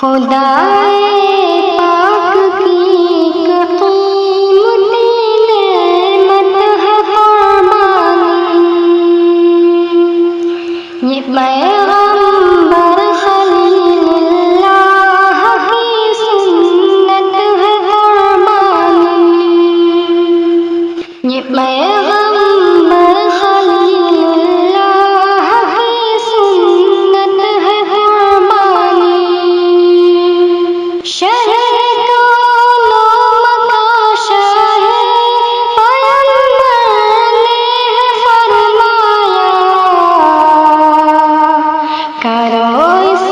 خدائے پاک کی قیمتی نعمت ہے قربانی، یہ پیغمبر خلیل اللہ کی سنت ہے قربانی، یہ پیغمبر خلیل اللہ کی سنت ہے قربانی، شہر کونوں کا شاہ پیغمبر نے فرمایا، کرو اس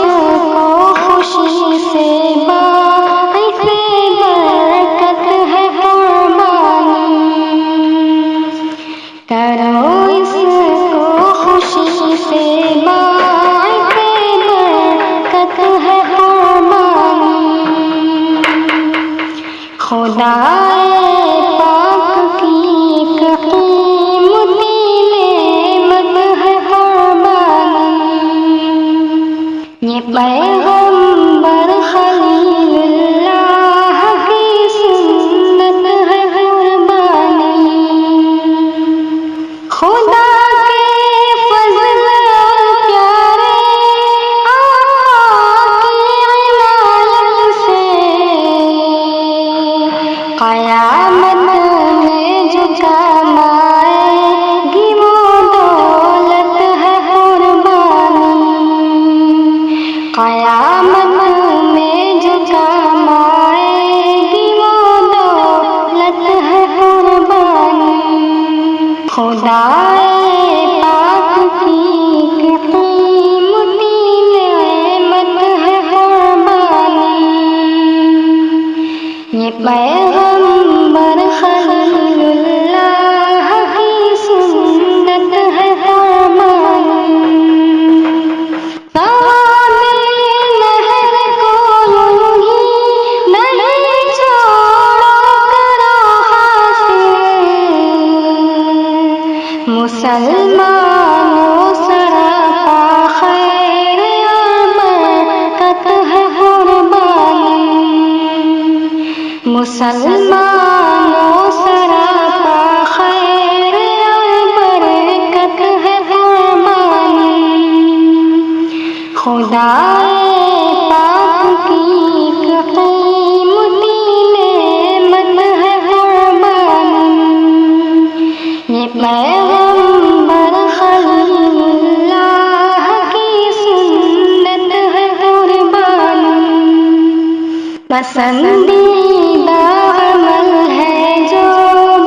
کو خوشی سے باعث برکت ہے قربانی، کرو اس کو خوشی سے باعث برکت ہے قربانی، خدائے پاک کی قیمتی نعمت ہے قربانی، یہ پیغمبر خلیل اللہ کی سنت ہے قربانی، خدا کے فضل اور پیارے آقا کی عنایت سے قیامت میں جو کمائے گی وہ دولت ہے قربانی، قیامت میں جو کمائے گی وہ دولت ہے قربانی، خدائے پاک کی قیمتی نعمت ہے قربانی، یہ پیغمبر خلیل اللہ کی سنت ہے قربانی، نہر کو یوں ہی نہیں چھوڑو کرو حاصل، مسلمانوں سراپا خیر اور برکت ہے قربانی، مسلمانوں سراپا خیر اور برکت ہے قربانی، خدائے پاک کی قیمتی نعمت ہے قربانی، یہ پیغمبر خلیل اللہ کی سنت ہے قربانی، پسندیدہ عمل ہے جو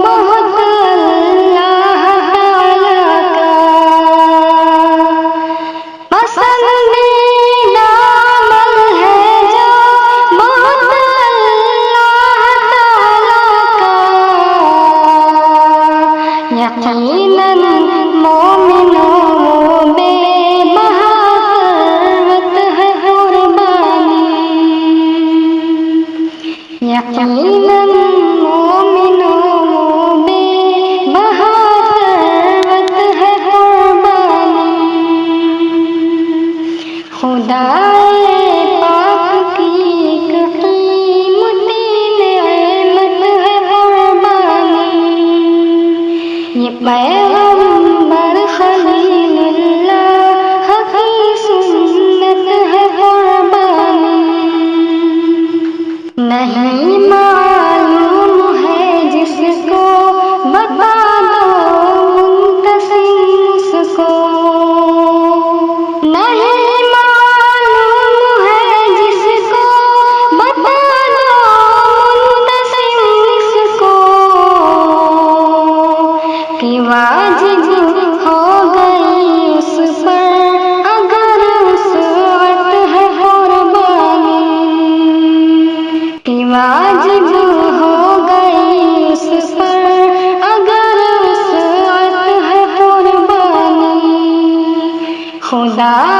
بہت اللہ تعالیٰ کا، پسندیدہ عمل ہے جو بہت اللہ تعالیٰ کا، یقیناً مومنوں بے بہا ثروت ہے قربانی، یقیناً مومنوں بے بہا ثروت ہے قربانی، خدائے پاک کی قیمتی نعمت ہے قربانی، یہ پیغمبر خلیل اللہ کی سنت ہے قربانی، نہیں معلوم ہے جس کو بتا دو منتسب کو، نہیں معلوم ہے جس کو بتا دو منتسب کو، کہ واجب ہو گئی اس پر اگر وسعت ہے قربانی، کہ واجب ہو گئی اس پر اگر وسعت ہے قربانی، خدا